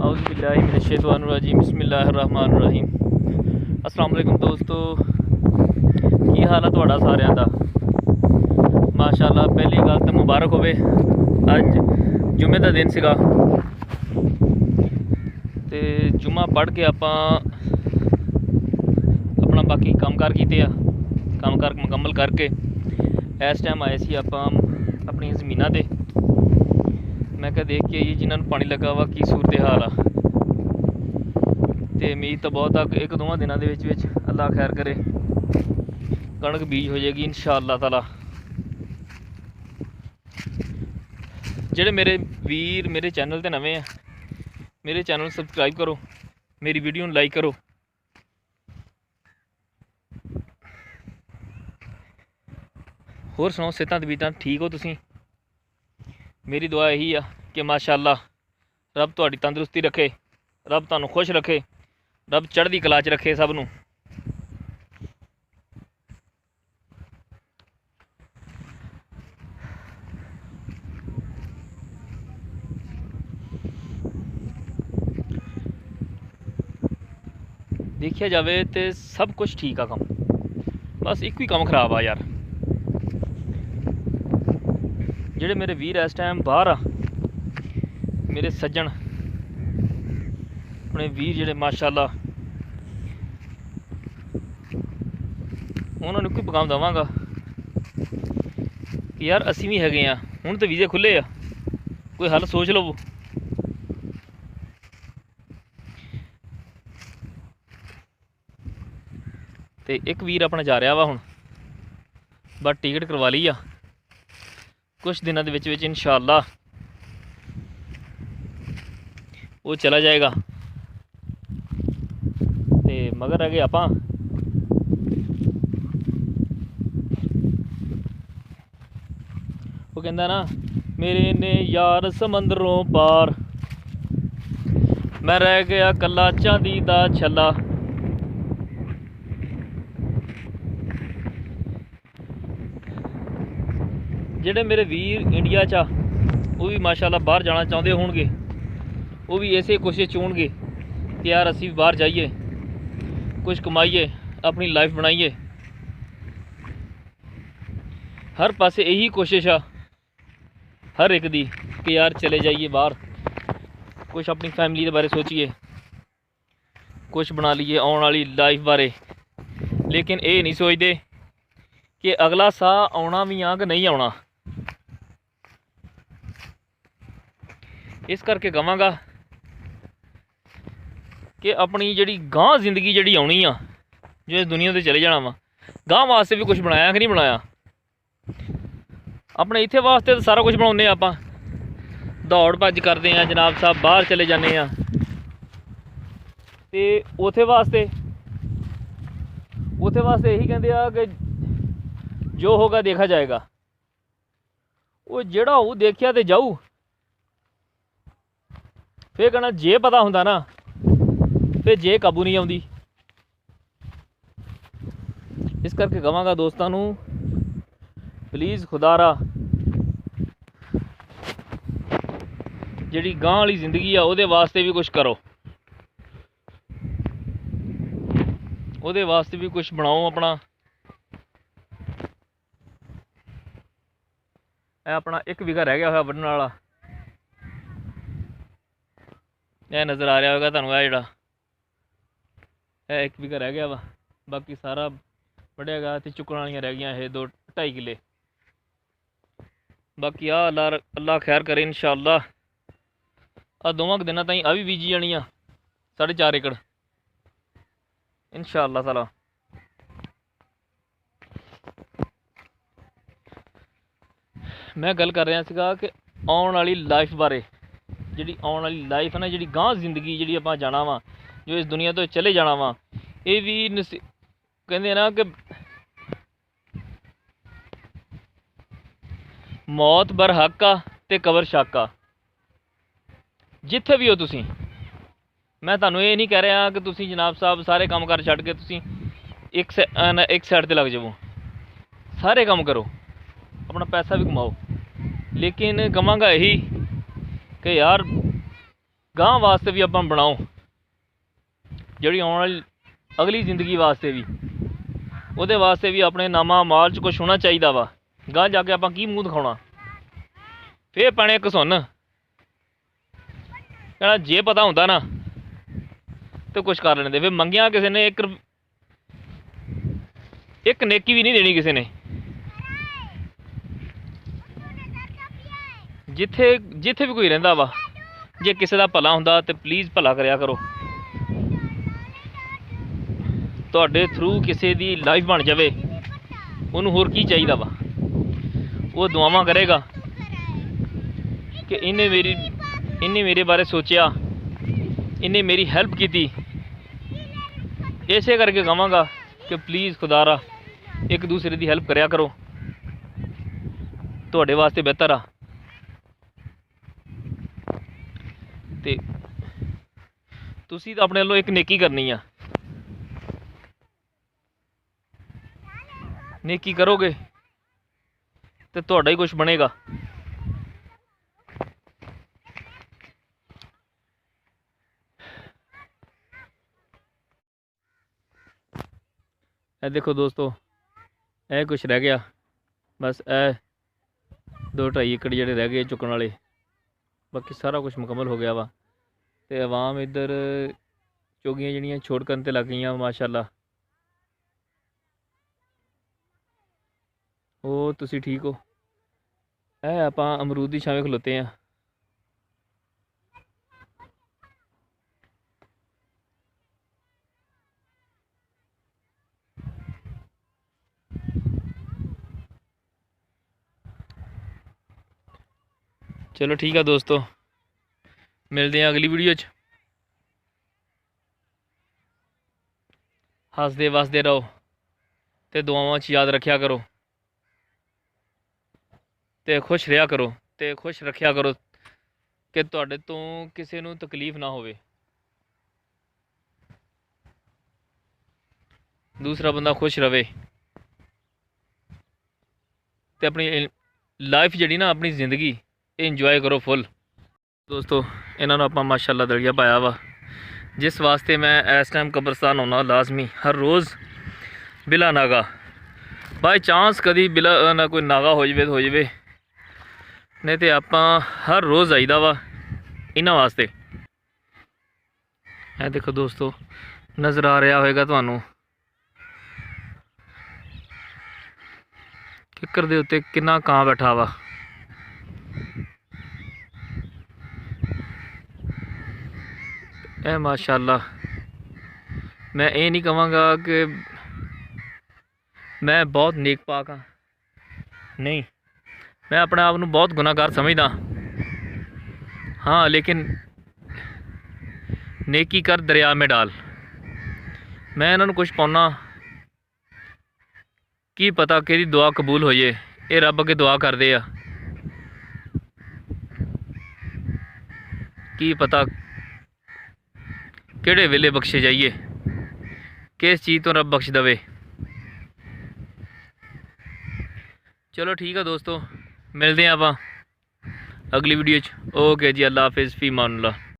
औज़ुबिल्लाहिमिनश्शैतानिर्रजीम बिस्मिल्लाहिर्रहमानिर्रहीम। अस्सलाम वालेकुम दोस्तों, की हाल है तुहाडा सारिਆਂ ਦਾ। माशाअल्लाह पहली गल तो मुबारक होवे, अज जुमे का दिन सीगा ते जुम्मा पढ़ के आपां अपना बाकी कामकार कीते आ, कामकार मुकम्मल करके इस टाइम आए सी आपां अपनी ज़मीनां ते। मैं क्या देख के आइए जिन्होंने पानी लगा वा की सूरत हाल आ, तो उम्मीद तो बहुत आ एक दोवां दिनों के अल्लाह खैर करे कणक बीज हो जाएगी इंशाअल्लाह ताला। जेडे मेरे वीर मेरे चैनल ते नवे हैं, मेरे चैनल सबसक्राइब करो, मेरी वीडियो लाइक करो। होर सुनाओ, सेहतां तबीयतां ठीक हो तुसीं? मेरी दुआ यही आ कि माशाअल्लाह रब तुहाडी तंदुरुस्ती रखे, रब तुहानू खुश रखे, रब चढ़दी कला च रखे सब नू। देखिया जाए तो सब कुछ ठीक आ कम, बस एक ही कम खराब आ यार। जेडे मेरे वीर इस टाइम बाहर आ, मेरे सज्जन अपने वीर जेडे माशाअल्लाह, उन्होंने कोई पैगाम देवांगा कि यार असी भी हैगे आ, हुण तो वीज़े खुले आ, कोई हल सोच लवो। तो एक वीर अपना जा रहा वा हुण, बस टिकट करवा ली आ, कुछ दिनों के इंशाअल्लाह वो चला जाएगा। तो मगर रह गए आप, वो कहता ना मेरे ने यार समंदरों पार, मैं रह गया कला चांदी दा छला। जेडे मेरे वीर इंडिया चा वो भी माशाअल्लाह बाहर जाना चाहते होंगे, वो भी ऐसे कोशिश होंगे कि यार असी बाहर जाइए, कुछ कमाइए, अपनी लाइफ बनाइए। हर पासे यही कोशिश आ हर एक दी कि यार चले जाइए बाहर, कुछ अपनी फैमिली के बारे सोचिए, कुछ बना लीए आने वाली लाइफ बारे। लेकिन ये नहीं सोचते कि अगला साह आना भी आ कि नहीं आना। इस करके कहांगा कि अपनी जी गांह जिंदगी जी आनी आ, जो इस दुनिया से चले जाना वा, गांह वास्ते भी कुछ बनाया कि नहीं बनाया। अपने इत्थे वास्ते तो सारा कुछ बनाने आप, दौड़ भज करते हैं जनाब साहब, बाहर चले जाने आ, तो उथे वास्ते यही कहते हैं कि जो होगा देखा जाएगा। वो जेड़ा हो देखिया तो जाऊ, फिर कहना जे पता होंदा ना, फिर जे काबू नहीं आती। इस करके कहांगा दोस्तों नू, प्लीज़ खुदारा जी गांह वाली जिंदगी आ उहदे वास्ते भी कुछ करो, उहदे वास्ते भी कुछ बनाओ अपना। अपना एक बीघा रह गया हुआ वड्ढण वाला, यह नज़र आ रहा होगा तुहानू, जिहड़ा एक बीघा रह गया वा, बाकी सारा वड्ढिया गा, ते चुकण वालियां रह गई ये 2-2.5 किले। बाकी अल्लाह खैर करे इंशाअल्लाह, आ दोवां दिनों ताईं आ भी बीजी जानी आ 4.5 एकड़ इंशाअल्लाह ताला। मैं गल कर रहा सीगा कि आने वाली लाइफ बारे, जी आने वाली लाइफ है ना, जी गांह जिंदगी जी आप जाना वा, जो इस दुनिया तो चले जाना वा, ये भी कहते ना कि मौत बर हक आ ते कबर शक आ। जिथे भी हो तुसी, मैं तुहानू ये नहीं कह रहा कि तुसी जनाब साहब सारे काम कर छड्ड के तुसी एक साइड ते लग जावो। सारे काम करो, अपना पैसा भी कमाओ, लेकिन कहांगा यही कि यार ਗਾਂ ਵਾਸਤੇ ਵੀ ਆਪਾਂ ਬਣਾਓ, ਜਿਹੜੀ ਆਉਣ ਵਾਲੀ ਅਗਲੀ ਜ਼ਿੰਦਗੀ ਵਾਸਤੇ ਵੀ, ਉਹਦੇ ਵਾਸਤੇ ਵੀ ਆਪਣੇ ਨਾਮਾ ਮਾਲ 'ਚ ਕੁਛ ਹੋਣਾ ਚਾਹੀਦਾ ਵਾ। ਗਾਂ ਜਾ ਕੇ ਆਪਾਂ ਕੀ ਮੂੰਹ ਦਿਖਾਉਣਾ। ਫੇਰ ਪੈਣੇ ਇੱਕ ਸੁਣ ਕਹਿਣਾ ਜੇ ਪਤਾ ਹੁੰਦਾ ਨਾ ਤੇ ਕੁਛ ਕਰ ਲੈਂਦੇ। ਫਿਰ ਮੰਗਿਆ ਕਿਸੇ ਨੇ ਇੱਕ ਨੇਕੀ ਵੀ ਨਹੀਂ ਦੇਣੀ ਕਿਸੇ ਨੇ। ਜਿੱਥੇ ਵੀ ਕੋਈ ਰਹਿੰਦਾ ਵਾ, ਜੇ ਕਿਸੇ ਦਾ ਭਲਾ ਹੁੰਦਾ ਤੇ ਪਲੀਜ਼ ਭਲਾ ਕਰਿਆ ਕਰੋ। ਤੁਹਾਡੇ ਥਰੂ ਕਿਸੇ ਦੀ ਲਾਈਫ ਬਣ ਜਾਵੇ, ਉਹਨੂੰ ਹੋਰ ਕੀ ਚਾਹੀਦਾ ਵਾ। ਉਹ ਦੁਆਵਾਂ ਕਰੇਗਾ ਕਿ ਇਹਨੇ ਮੇਰੇ ਬਾਰੇ ਸੋਚਿਆ, ਇਹਨੇ ਮੇਰੀ ਹੈਲਪ ਕੀਤੀ। ਇਸੇ ਕਰਕੇ ਕਹਾਂਗਾ ਕਿ ਪਲੀਜ਼ ਖੁਦਾਰਾ ਇੱਕ ਦੂਸਰੇ ਦੀ ਹੈਲਪ ਕਰਿਆ ਕਰੋ, ਤੁਹਾਡੇ ਵਾਸਤੇ ਬਿਹਤਰ ਆ। ਤੇ ਤੁਸੀਂ ਤਾਂ ਆਪਣੇ ਵੱਲੋਂ ਇੱਕ ਨੇਕੀ ਕਰਨੀ ਆ, ਨੇਕੀ ਕਰੋਗੇ ਤੇ ਤੁਹਾਡਾ ਹੀ ਕੁਝ ਬਣੇਗਾ। ਇਹ ਦੇਖੋ ਦੋਸਤੋ, ਇਹ ਕੁਛ ਰਹਿ ਗਿਆ ਬਸ। ਇਹ 2-2.5 ਏਕੜ ਜਿਹੜੇ ਰਹਿ ਗਏ ਚੁੱਕਣ ਵਾਲੇ, ਬਾਕੀ ਸਾਰਾ ਕੁਝ ਮੁਕੰਮਲ ਹੋ ਗਿਆ ਵਾ। ਤੇ ਆਵਾਮ ਇੱਧਰ ਚੋਗੀਆਂ ਜਿਹੜੀਆਂ ਛੋੜ ਕਰਨ ਤੇ ਲੱਗ ਗਈਆਂ ਮਾਸ਼ਾਅੱਲਾ। ਉਹ ਤੁਸੀਂ ਠੀਕ ਹੋ। ਇਹ ਆਪਾਂ ਅਮਰੂਦ ਦੀ ਛਾਵੇਂ ਖਲੋਤੇ ਆ। ਚਲੋ ਠੀਕ ਆ ਦੋਸਤੋ, ਮਿਲਦੇ ਆ ਅਗਲੀ ਵੀਡੀਓ 'ਚ। ਹੱਸਦੇ ਵਸਦੇ ਰਹੋ ਤੇ ਦੁਆਵਾਂ 'ਚ ਯਾਦ ਰੱਖਿਆ ਕਰੋ, ਤੇ ਖੁਸ਼ ਰਿਹਾ ਕਰੋ ਤੇ ਖੁਸ਼ ਰੱਖਿਆ ਕਰੋ ਕਿ ਤੁਹਾਡੇ ਤੋਂ ਕਿਸੇ ਨੂੰ ਤਕਲੀਫ ਨਾ ਹੋਵੇ। ਦੂਸਰਾ ਬੰਦਾ ਖੁਸ਼ ਰਵੇ ਤੇ ਆਪਣੀ ਲਾਈਫ ਜਿਹੜੀ ਨਾ, ਆਪਣੀ ਜ਼ਿੰਦਗੀ ਇਹ ਇੰਜੋਏ ਕਰੋ ਫੁੱਲ। ਦੋਸਤੋ ਇਹਨਾਂ ਨੂੰ ਆਪਾਂ ਮਾਸ਼ਾਅੱਲਾ ਦਲੀਆ ਪਾਇਆ ਵਾ, ਜਿਸ ਵਾਸਤੇ ਮੈਂ ਇਸ ਟਾਈਮ ਕਬਰਸਤਾਨ ਆਉਣਾ ਲਾਜ਼ਮੀ ਹਰ ਰੋਜ਼ ਬਿਲਾ ਨਾਗਾ। ਬਾਈ ਚਾਂਸ ਕਦੀ ਬਿਲਾ ਨਾ ਕੋਈ ਨਾਗਾ ਹੋ ਜਾਵੇ ਤਾਂ ਹੋ ਜਾਵੇ, ਨਹੀਂ ਤੇ ਆਪਾਂ ਹਰ ਰੋਜ਼ ਆਈਦਾ ਵਾ ਇਹਨਾਂ ਵਾਸਤੇ। ਇਹ ਦੇਖੋ ਦੋਸਤੋ, ਨਜ਼ਰ ਆ ਰਿਹਾ ਹੋਵੇਗਾ ਤੁਹਾਨੂੰ ਕਿੱਕਰ ਦੇ ਉੱਤੇ ਕਿੰਨਾ ਕਾਂ ਬੈਠਾ ਵਾ। ਇਹ ਮਾਸ਼ਾਅੱਲਾ, ਮੈਂ ਇਹ ਨਹੀਂ ਕਹਾਂਗਾ ਕਿ ਮੈਂ ਬਹੁਤ ਨੇਕ ਪਾਕ ਹਾਂ, ਨਹੀਂ, ਮੈਂ ਆਪਣੇ ਆਪ ਨੂੰ ਬਹੁਤ ਗੁਨਾਹਗਾਰ ਸਮਝਦਾ ਹਾਂ, ਲੇਕਿਨ नेकी कर दरिया में डाल। मैं इन्होंने कुछ पाना की पता कि दुआ कबूल हो जाए, ये रब अगे दुआ करते आ की पता किहड़े वेले बख्शे जाइए, किस चीज़ तो रब बख्श दवे। चलो ठीक है दोस्तों, मिलते हैं आप अगली वीडियो च। ओके जी, अल्लाह हाफिज़, फी मान अल्लाह।